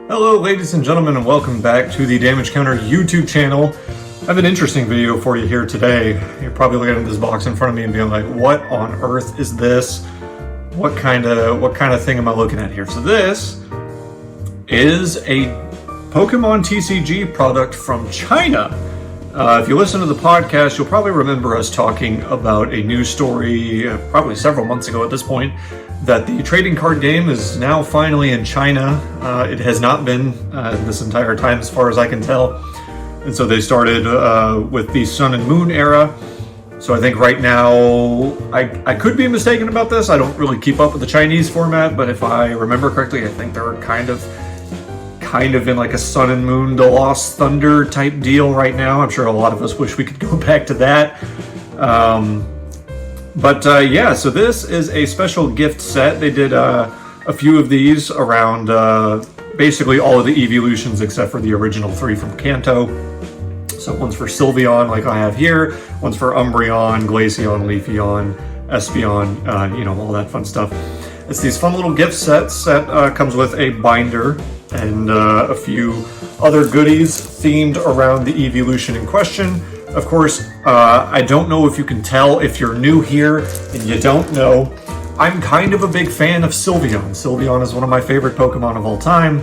Hello ladies and gentlemen, and welcome back to the Damage Counter YouTube channel. I have an interesting video for you here today. You're probably looking at this box in front of me and being like, what on earth is this? What kind of thing am I looking at here? So this is a Pokemon TCG product from China. If you listen to the podcast, you'll probably remember us talking about a news story, probably several months ago at this point, that the trading card game is now finally in China. It has not been this entire time as far as I can tell. And so they started with the Sun and Moon era. So I think right now, I could be mistaken about this. I don't really keep up with the Chinese format, but if I remember correctly, I think they're kind of in like a Sun and Moon, the Lost Thunder type deal right now. I'm sure a lot of us wish we could go back to that. Yeah, so this is a special gift set. They did a few of these around basically all of the evolutions except for the original 3 from Kanto. So one's for Sylveon, like I have here. One's for Umbreon, Glaceon, Leafeon, Espeon, all that fun stuff. It's these fun little gift sets that comes with a binder and a few other goodies themed around the evolution in question. Of course, I don't know if you can tell if you're new here and you don't know, I'm kind of a big fan of Sylveon. Sylveon is one of my favorite Pokemon of all time.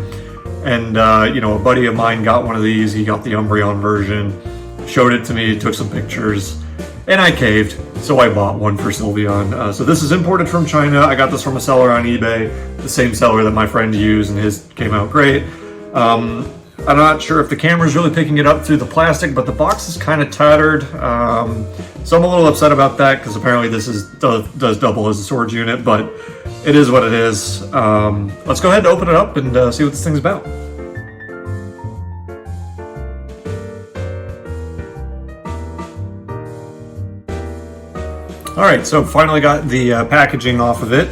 And, a buddy of mine got one of these. He got the Umbreon version, showed it to me, took some pictures, and I caved. So I bought one for Sylveon. So this is imported from China. I got this from a seller on eBay, the same seller that my friend used, and his came out great. I'm not sure if the camera's really picking it up through the plastic, but the box is kind of tattered. So I'm a little upset about that because apparently this does double as a storage unit, but it is what it is. Let's go ahead and open it up and see what this thing's about. All right, so finally got the packaging off of it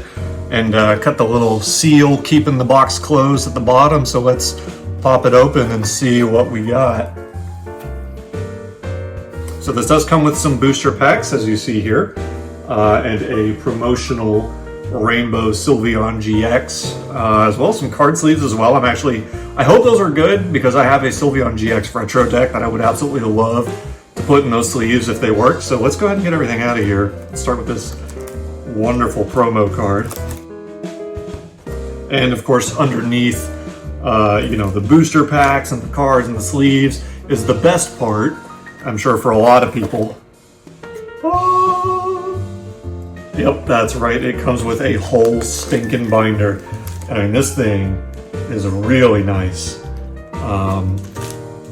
and cut the little seal keeping the box closed at the bottom. So let's pop it open and see what we got. So this does come with some booster packs, as you see here, and a promotional Rainbow Sylveon GX, as well as some card sleeves as well. I hope those are good because I have a Sylveon GX retro deck that I would absolutely love to put in those sleeves if they work. So let's go ahead and get everything out of here. Let's start with this wonderful promo card. And of course, underneath the booster packs and the cards and the sleeves is the best part, I'm sure, for a lot of people. Yep, that's right. It comes with a whole stinking binder. And this thing is really nice.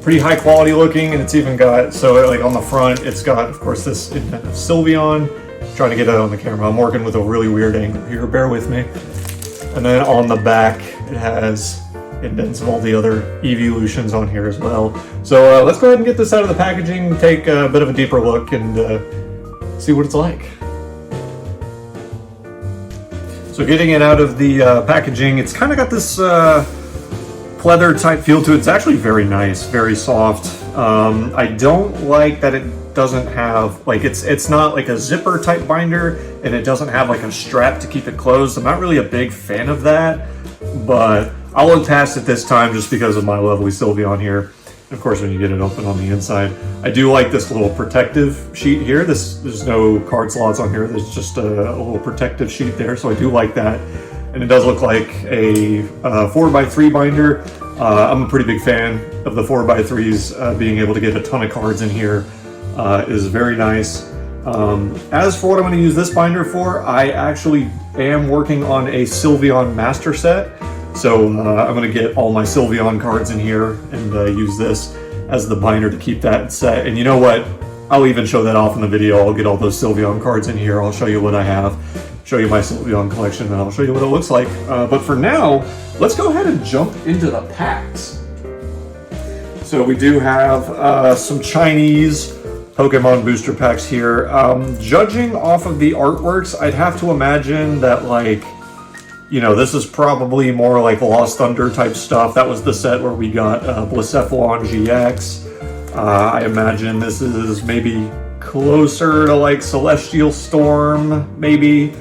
Pretty high quality looking, and it's even got, so like on the front, it's got, of course, this indent of Sylveon. Trying to get that on the camera. I'm working with a really weird angle here. Bear with me. And then on the back, it has indents of all the other evolutions on here as well. So let's go ahead and get this out of the packaging, take a bit of a deeper look, and see what it's like. So getting it out of the packaging, it's kind of got this pleather type feel to it. It's actually very nice, very soft. I don't like that it doesn't have, like, it's not like a zipper type binder, and it doesn't have like a strap to keep it closed. I'm not really a big fan of that, but I'll look past it this time just because of my lovely Sylveon here. And of course, when you get it open on the inside, I do like this little protective sheet here. There's no card slots on here. There's just a little protective sheet there, so I do like that. And it does look like a 4x3 binder. I'm a pretty big fan of the 4x3s. Being able to get a ton of cards in here is very nice. As for what I'm going to use this binder for, I actually am working on a Sylveon master set. So I'm going to get all my Sylveon cards in here and use this as the binder to keep that set. And you know what? I'll even show that off in the video. I'll get all those Sylveon cards in here. I'll show you what I have, show you my Sylveon collection, and I'll show you what it looks like. But for now, let's go ahead and jump into the packs. So we do have some Chinese Pokemon booster packs here. Judging off of the artworks, I'd have to imagine that, like, this is probably more like Lost Thunder type stuff. That was the set where we got Blacephalon GX. I imagine this is maybe closer to like Celestial Storm, maybe.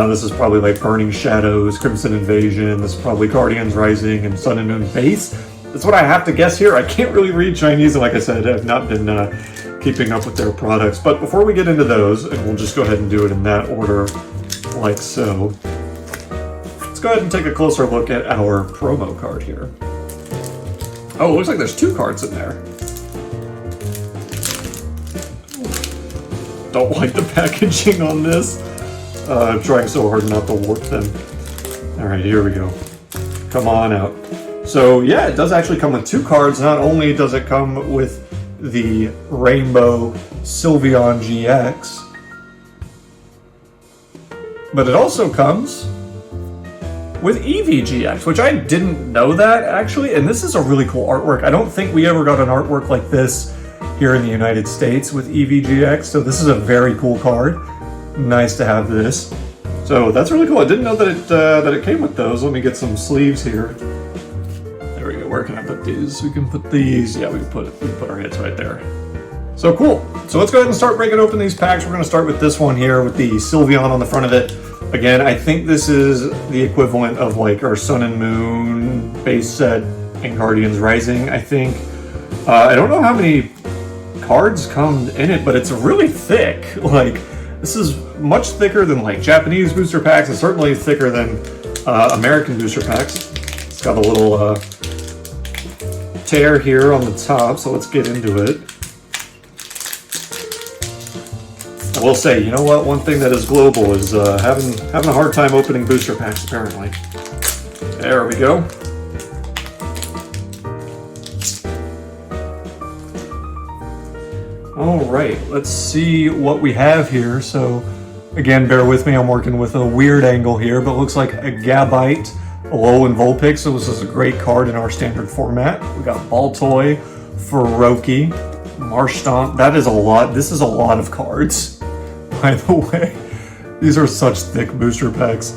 This is probably like Burning Shadows, Crimson Invasion. This is probably Guardians Rising and Sun and Moon Base. That's what I have to guess here. I can't really read Chinese, and like I said, I've not been keeping up with their products. But before we get into those, and we'll just go ahead and do it in that order, like so. Let's go ahead and take a closer look at our promo card here. Oh, it looks like there's 2 cards in there. Don't like the packaging on this. I'm trying so hard not to warp them. Alright, here we go. Come on out. So yeah, it does actually come with 2 cards. Not only does it come with the Rainbow Sylveon GX, but it also comes with Eevee GX, which I didn't know that actually, and this is a really cool artwork. I don't think we ever got an artwork like this here in the United States with Eevee GX, so this is a very cool card. Nice to have this. So that's really cool. I didn't know that it came with those. Let me get some sleeves here. There we go. Where can I put these? We can put these. Yeah, we can put our hits right there. So cool. So let's go ahead and start breaking open these packs. We're going to start with this one here with the Sylveon on the front of it. Again, I think this is the equivalent of like our Sun and Moon base set and Guardians Rising, I think. I don't know how many cards come in it, but it's really thick. Like, this is much thicker than like Japanese booster packs, and certainly thicker than American booster packs. It's got a little tear here on the top, so let's get into it. I will say, you know what? One thing that is global is having a hard time opening booster packs, apparently. There we go. Alright, let's see what we have here. So, again, bear with me, I'm working with a weird angle here, but it looks like a Gabite, Alolan Vulpix, so this is a great card in our standard format. We got Baltoy, Feroki, Marshtomp. That is a lot. This is a lot of cards, by the way. These are such thick booster packs.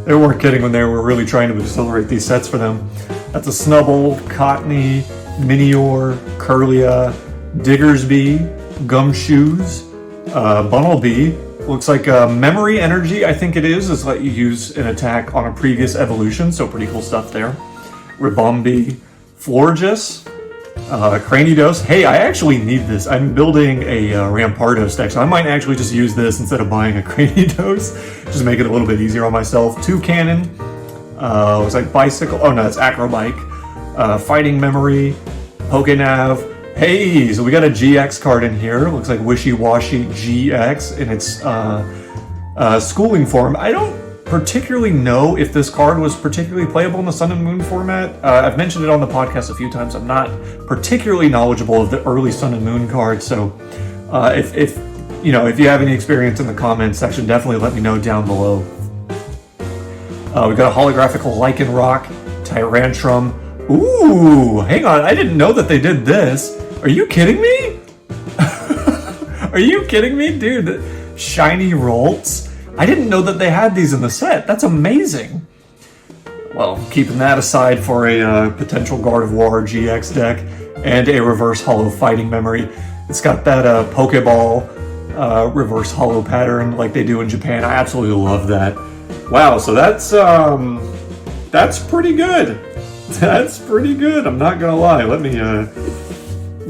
They weren't kidding when they were really trying to accelerate these sets for them. That's a Snubbull, Cottony, Minior, Kirlia, Diggersby, Gumshoes, Bunnelby. Looks like Memory Energy, I think it is let you use an attack on a previous evolution, so pretty cool stuff there. Ribombee, Florges, Cranidos. Hey, I actually need this. I'm building a Rampardos deck, so I might actually just use this instead of buying a Cranidos. Just make it a little bit easier on myself. Toucannon, looks like Bicycle. Oh no, it's Acrobike. Fighting Memory, Pokenav. Hey, so we got a GX card in here. Looks like Wishy Washy GX in its schooling form. I don't particularly know if this card was particularly playable in the Sun and Moon format. I've mentioned it on the podcast a few times. I'm not particularly knowledgeable of the early Sun and Moon cards, so if you have any experience in the comments section, definitely let me know down below. We got a holographical Lycanroc, Tyrantrum. Ooh, hang on, I didn't know that they did this. Are you kidding me? Are you kidding me? Dude, shiny Rolts. I didn't know that they had these in the set. That's amazing. Well, keeping that aside for a potential Gardevoir GX deck and a reverse holo Fighting Memory. It's got that Pokeball reverse holo pattern like they do in Japan. I absolutely love that. Wow, so that's pretty good. That's pretty good, I'm not gonna lie. Let me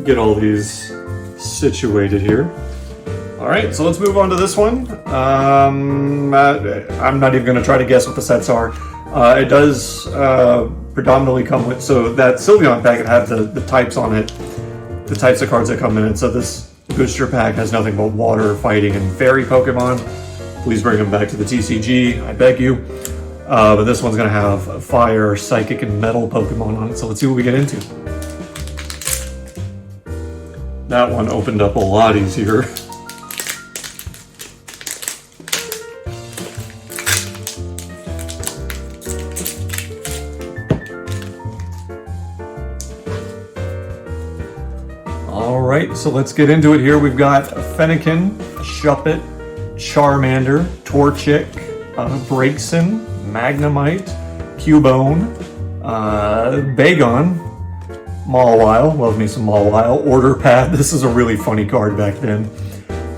get all these situated here. Alright, so let's move on to this one. I'm not even gonna try to guess what the sets are. It does predominantly come with, so that Sylveon pack, it had the types on it, the types of cards that come in it. So this booster pack has nothing but water, fighting, and fairy Pokemon. Please bring them back to the TCG, I beg you. But this one's going to have fire, psychic, and metal Pokemon on it, so let's see what we get into. That one opened up a lot easier. Alright, so let's get into it here. We've got Fennekin, Shuppet, Charmander, Torchic, Braixen, Magnemite, Cubone, Bagon, Mawile, love me some Mawile, Order Path, this is a really funny card back then.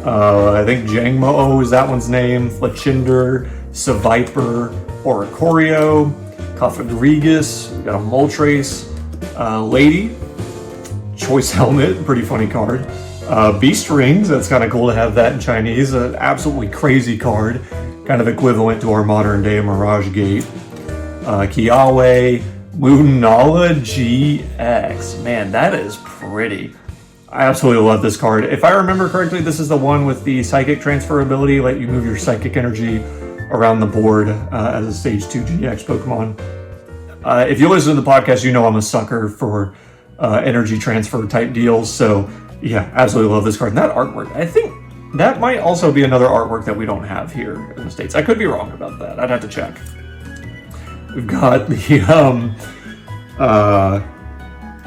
I think Jangmo-O is that one's name, Fletchinder, Seviper, Oricorio, Cofagrigus, we got a Moltres, Lady, Choice Helmet, pretty funny card. Beast Rings, that's kind of cool to have that in Chinese, an absolutely crazy card, kind of equivalent to our modern day Mirage Gate. Kiawe, Lunala GX, man, that is pretty. I absolutely love this card. If I remember correctly, this is the one with the Psychic transfer ability, let you move your Psychic energy around the board as a Stage 2 GX Pokemon. If you listen to the podcast, you know I'm a sucker for energy transfer type deals, so yeah, absolutely love this card. And that artwork, I think that might also be another artwork that we don't have here in the States. I could be wrong about that. I'd have to check. We've got the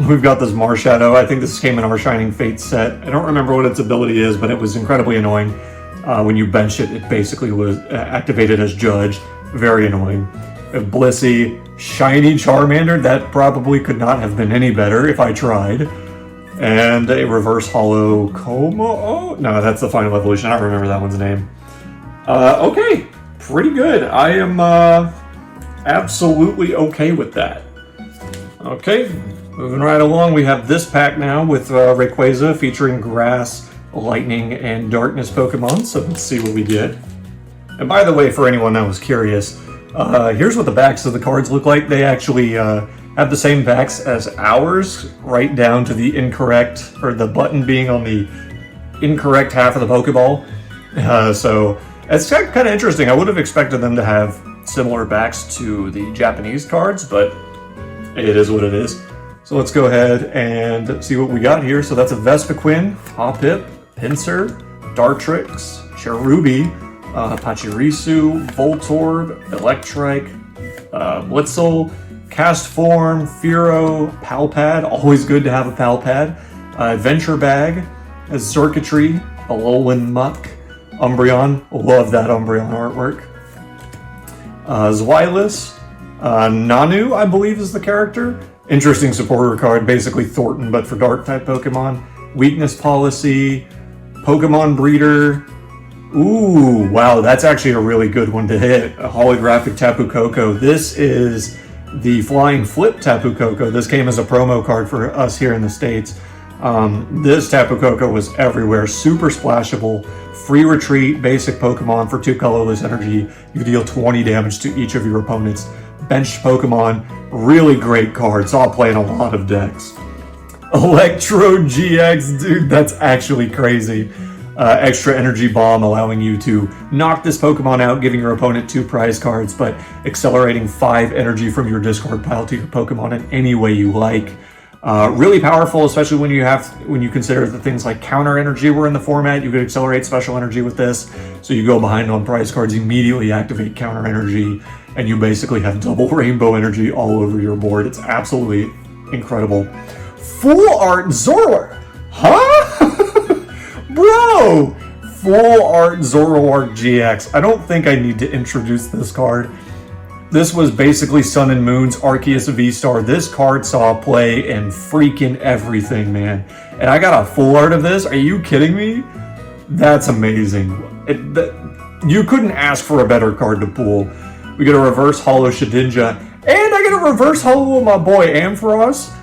we've got this Marshadow. I think this came in our Shining Fate set. I don't remember what its ability is, but it was incredibly annoying. When you bench it, it basically was activated as Judge. Very annoying. Blissey, Shiny Charmander. That probably could not have been any better if I tried. And a Reverse Hollow Como. Oh, no, that's the Final Evolution. I don't remember that one's name. Okay, pretty good. I am absolutely okay with that. Okay, moving right along, we have this pack now with Rayquaza featuring Grass, Lightning, and Darkness Pokemon, so let's see what we get. And by the way, for anyone that was curious, here's what the backs of the cards look like. They actually have the same backs as ours, right down to the incorrect, or the button being on the incorrect half of the Pokeball. So it's kind of interesting. I would have expected them to have similar backs to the Japanese cards, but it is what it is. So let's go ahead and see what we got here. So that's a Vespiquen, Hoppip, Pinsir, Dartrix, Cherubi, Pachirisu, Voltorb, Electrike, Blitzel, Castform, Fearow, Palpad, always good to have a Palpad, Adventure Bag, Circuitry, Alolan Muck, Umbreon, love that Umbreon artwork, Zweilous, Nanu, I believe is the character. Interesting supporter card, basically Thornton, but for Dark-type Pokemon. Weakness Policy, Pokemon Breeder. Ooh, wow, that's actually a really good one to hit. A holographic Tapu Koko. This is the Flying Flip Tapu Koko. This came as a promo card for us here in the States. This Tapu Koko was everywhere. Super splashable. Free Retreat, basic Pokemon for 2 colorless energy. You deal 20 damage to each of your opponents. Benched Pokemon, really great card. Saw it play in a lot of decks. Electro GX, dude, that's actually crazy. Extra Energy Bomb, allowing you to knock this Pokemon out, giving your opponent 2 prize cards, but accelerating 5 energy from your discard pile to your Pokemon in any way you like. Really powerful, especially when you consider that things like counter energy were in the format. You could accelerate special energy with this, so you go behind on prize cards, immediately activate counter energy, and you basically have double rainbow energy all over your board. It's absolutely incredible. Full Art Zoroark, huh? Bro! Full Art Zoroark GX. I don't think I need to introduce this card. This was basically Sun and Moon's Arceus V-Star. This card saw play in freaking everything, man. And I got a full art of this? Are you kidding me? That's amazing. You couldn't ask for a better card to pull. We get a Reverse Hollow Shedinja. And I get a Reverse Hollow of my boy Ampharos.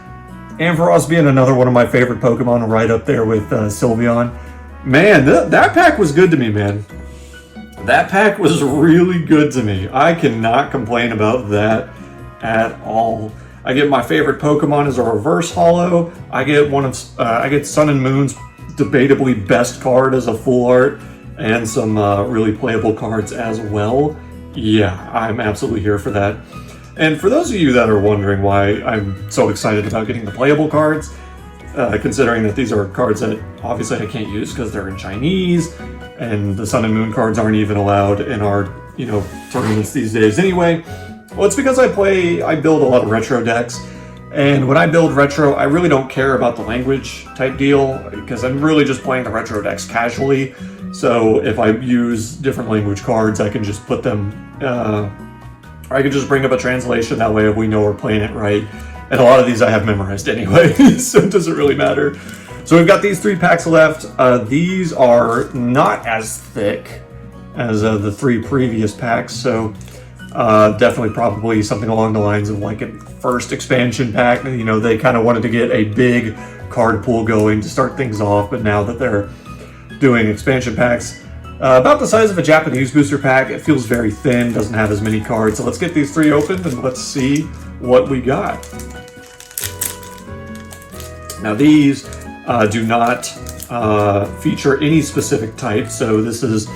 Ampharos being another one of my favorite Pokemon, right up there with Sylveon. Man, that pack was good to me, man. That pack was really good to me. I cannot complain about that at all. I get my favorite Pokemon as a Reverse Hollow. I get I get Sun and Moon's debatably best card as a full art, and some really playable cards as well. Yeah, I'm absolutely here for that. And for those of you that are wondering why I'm so excited about getting the playable cards, considering that these are cards that obviously I can't use because they're in Chinese, and the Sun and Moon cards aren't even allowed in our, tournaments these days anyway. Well, it's because I build a lot of retro decks, and when I build retro, I really don't care about the language type deal, because I'm really just playing the retro decks casually. So if I use different language cards, I can just put them, or I can just bring up a translation, that way we know we're playing it right. And a lot of these I have memorized anyway, so it doesn't really matter. So we've got these 3 packs left. These are not as thick as the 3 previous packs, so definitely probably something along the lines of like a first expansion pack. You know, they kind of wanted to get a big card pool going to start things off, but now that they're doing expansion packs, about the size of a Japanese booster pack, it feels very thin, doesn't have as many cards. So let's get these 3 opened and let's see what we got. Now these do not feature any specific type, so this is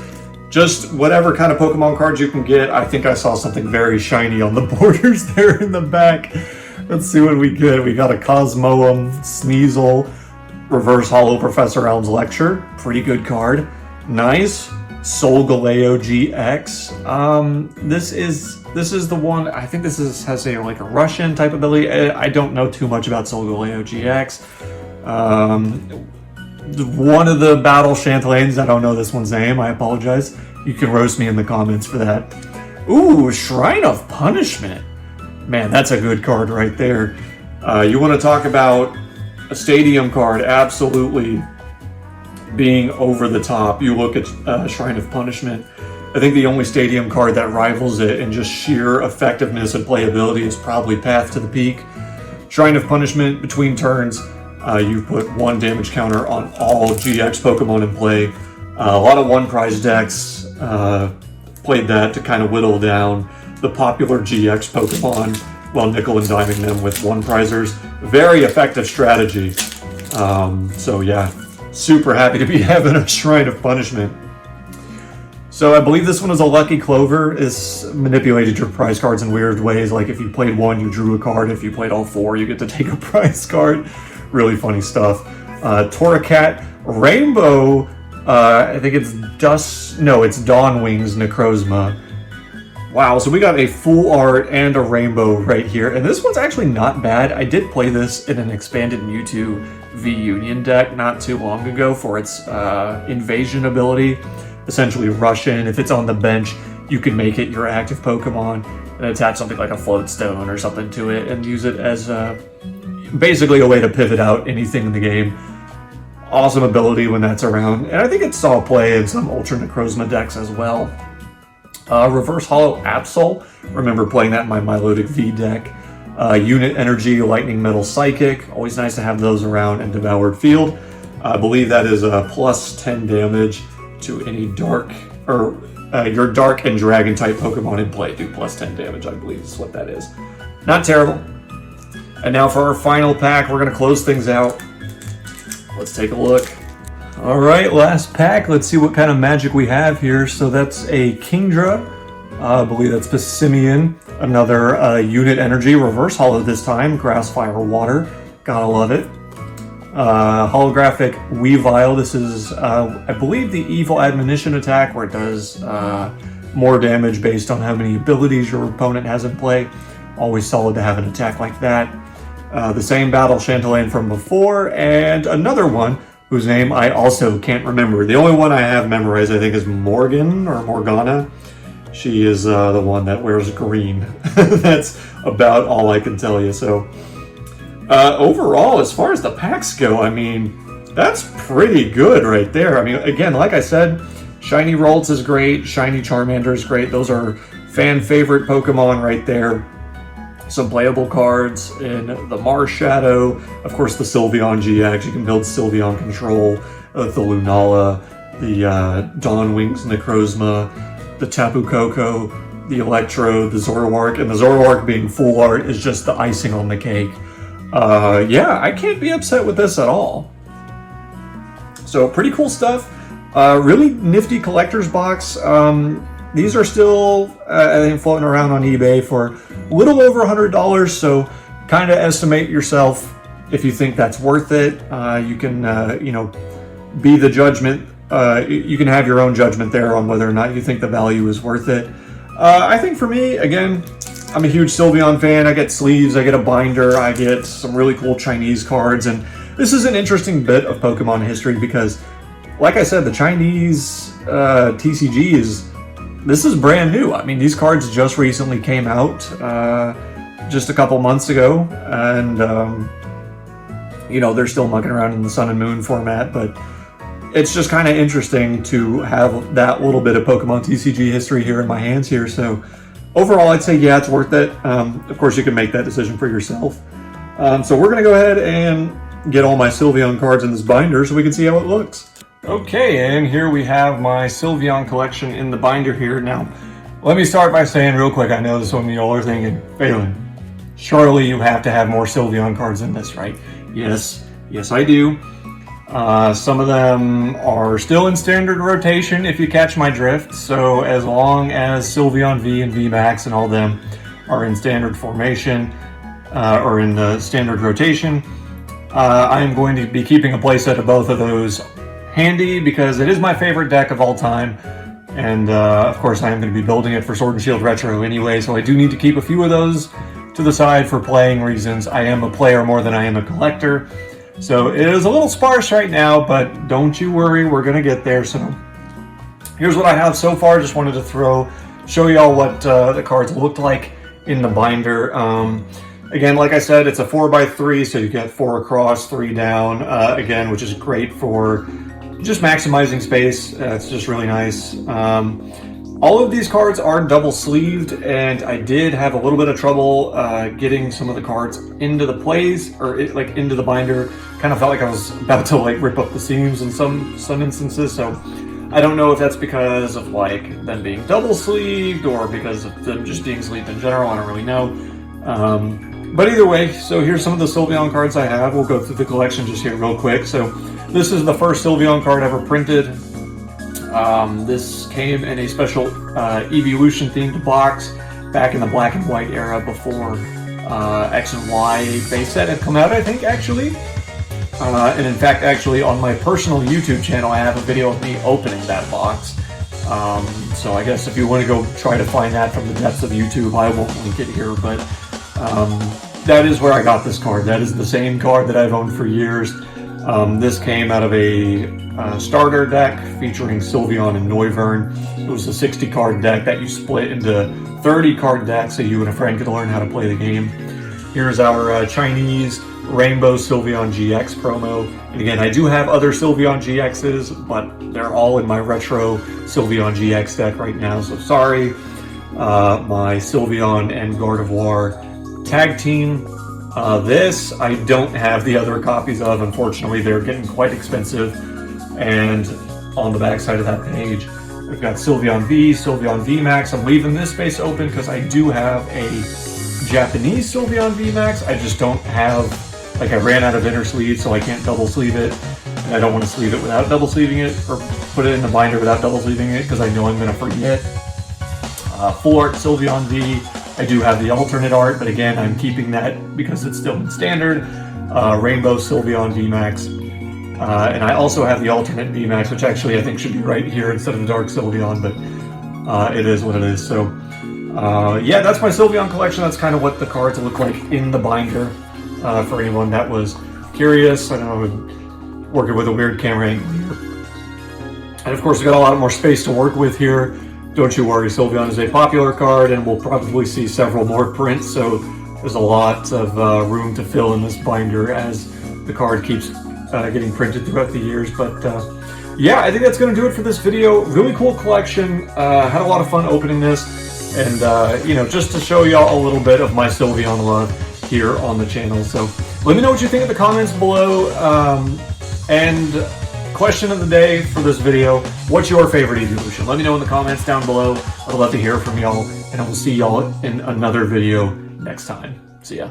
just whatever kind of Pokemon cards you can get. I think I saw something very shiny on the borders there in the back. Let's see what we get. We got a Cosmoem, Sneasel, Reverse Holo Professor Elm's Lecture. Pretty good card. Nice. Solgaleo GX. This is the one. I think this has a like a Russian type ability. I don't know too much about Solgaleo GX. One of the Battle Chantelaines, I don't know this one's name, I apologize. You can roast me in the comments for that. Ooh, Shrine of Punishment. Man, that's a good card right there. You want to talk about a stadium card absolutely being over the top. You look at Shrine of Punishment. I think the only stadium card that rivals it in just sheer effectiveness and playability is probably Path to the Peak. Shrine of Punishment, between turns, you put 1 damage counter on all GX Pokemon in play. A lot of 1-prize decks played that to kind of whittle down the popular GX Pokemon while nickel and diming them with 1-prizers. Very effective strategy. So yeah, super happy to be having a Shrine of Punishment. So I believe this one is a Lucky Clover. It's manipulated your prize cards in weird ways. Like if you played 1, you drew a card. If you played all 4, you get to take a prize card. Really funny stuff. Torracat, Rainbow, I think it's Dawnwings Necrozma. Wow, so we got a full art and a rainbow right here. And this one's actually not bad. I did play this in an expanded Mewtwo V Union deck not too long ago for its invasion ability. Essentially Russian. If it's on the bench, you can make it your active Pokemon and attach something like a Float Stone or something to it and use it as basically a way to pivot out anything in the game. Awesome ability when that's around. And I think it saw play in some Ultra Necrozma decks as well. Reverse Holo Absol. Remember playing that in my Milotic V deck. Unit Energy, Lightning Metal Psychic. Always nice to have those around. And Devoured Field. I believe that is a plus 10 damage to any dark, or your dark and dragon type Pokemon in play do plus 10 damage, I believe is what that is. Not terrible. And now for our final pack, we're going to close things out. Let's take a look. All right, last pack. Let's see what kind of magic we have here. So that's a Kingdra. I believe that's Passimian. Another Unit Energy, Reverse Holo this time. Grass, Fire, Water. Gotta love it. Holographic Weavile. This is, I believe, the Evil Admonition attack, where it does more damage based on how many abilities your opponent has in play. Always solid to have an attack like that. The same Battle Chantelaine from before, and another one whose name I also can't remember. The only one I have memorized, I think, is Morgan or Morgana. She is the one that wears green. That's about all I can tell you. So overall, as far as the packs go, I mean, that's pretty good right there. I mean, again, like I said, Shiny Ralts is great. Shiny Charmander is great. Those are fan favorite Pokemon right there. Some playable cards in the Marshadow, of course the Sylveon GX, you can build Sylveon Control, the Lunala, the Dawnwings Necrozma, the Tapu Koko, the Electrode, the Zoroark, and the Zoroark being full art is just the icing on the cake. Yeah, I can't be upset with this at all. So pretty cool stuff. Really nifty collector's box. These are still, I think, floating around on eBay for a little over $100, so kind of estimate yourself if you think that's worth it. You can, be the judgment. You can have your own judgment there on whether or not you think the value is worth it. I think for me, again, I'm a huge Sylveon fan. I get sleeves, I get a binder, I get some really cool Chinese cards, and this is an interesting bit of Pokemon history because, like I said, the Chinese TCG this is brand new. I mean, these cards just recently came out just a couple months ago, and they're still mucking around in the Sun and Moon format, but it's just kind of interesting to have that little bit of Pokemon TCG history here in my hands here. So overall, I'd say, yeah, it's worth it. Of course, you can make that decision for yourself. So we're going to go ahead and get all my Sylveon cards in this binder so we can see how it looks. Okay, and here we have my Sylveon collection in the binder here. Now, let me start by saying real quick, I know some of y'all are thinking, Phelan, surely you have to have more Sylveon cards in this, right? Yes, I do. Some of them are still in standard rotation, if you catch my drift. So as long as Sylveon V and V Max and all them are in standard formation, or in the standard rotation, I am going to be keeping a playset of both of those handy because it is my favorite deck of all time. And of course I am going to be building it for Sword and Shield Retro anyway, so I do need to keep a few of those to the side for playing reasons. I am a player more than I am a collector, so it is a little sparse right now, but don't you worry, we're going to get there. So here's what I have so far. Just wanted to show y'all what the cards looked like in the binder. Again, like I said, it's a 4x3, so you get 4 across, 3 down, again, which is great for just maximizing space. It's just really nice. All of these cards are double sleeved, and I did have a little bit of trouble getting some of the cards into the plays, or into the binder. Kind of felt like I was about to rip up the seams in some instances. So I don't know if that's because of them being double sleeved or because of them just being sleeved in general. I don't really know. But either way, so here's some of the Sylveon cards I have. We'll go through the collection just here real quick. So this is the first Sylveon card ever printed. This came in a special Evolution themed box back in the black and white era before X and Y base set had come out, I think, actually. And in fact, actually, on my personal YouTube channel, I have a video of me opening that box. So I guess if you want to go try to find that from the depths of YouTube, I won't link it here, but that is where I got this card. That is the same card that I've owned for years. This came out of a starter deck featuring Sylveon and Noivern. It was a 60 card deck that you split into 30 card decks so you and a friend could learn how to play the game. Here's our Chinese Rainbow Sylveon GX promo. And again, I do have other Sylveon GXs, but they're all in my retro Sylveon GX deck right now, so sorry. My Sylveon and Gardevoir tag team. This I don't have the other copies of, unfortunately. They're getting quite expensive. And on the back side of that page, we've got Sylveon V, Sylveon V Max. I'm leaving this space open because I do have a Japanese Sylveon V Max. I just don't have, I ran out of inner sleeves, so I can't double sleeve it. And I don't want to sleeve it without double sleeving it, or put it in the binder without double sleeving it, because I know I'm going to forget. Full art Sylveon V. I do have the alternate art, but again, I'm keeping that because it's still in standard. Rainbow Sylveon VMAX. And I also have the alternate VMAX, which actually I think should be right here instead of the Dark Sylveon, but it is what it is. So, yeah, that's my Sylveon collection. That's kind of what the cards look like in the binder, for anyone that was curious. I don't know, I'm working with a weird camera angle here. And of course, we've got a lot more space to work with here. Don't you worry, Sylveon is a popular card, and we'll probably see several more prints, so there's a lot of room to fill in this binder as the card keeps getting printed throughout the years. But yeah, I think that's going to do it for this video. Really cool collection. Had a lot of fun opening this, and you know, just to show y'all a little bit of my Sylveon love here on the channel. So let me know what you think in the comments below. And question of the day for this video: what's your favorite evolution? Let me know in the comments down below. I'd love to hear from y'all, and I will see y'all in another video next time. See ya.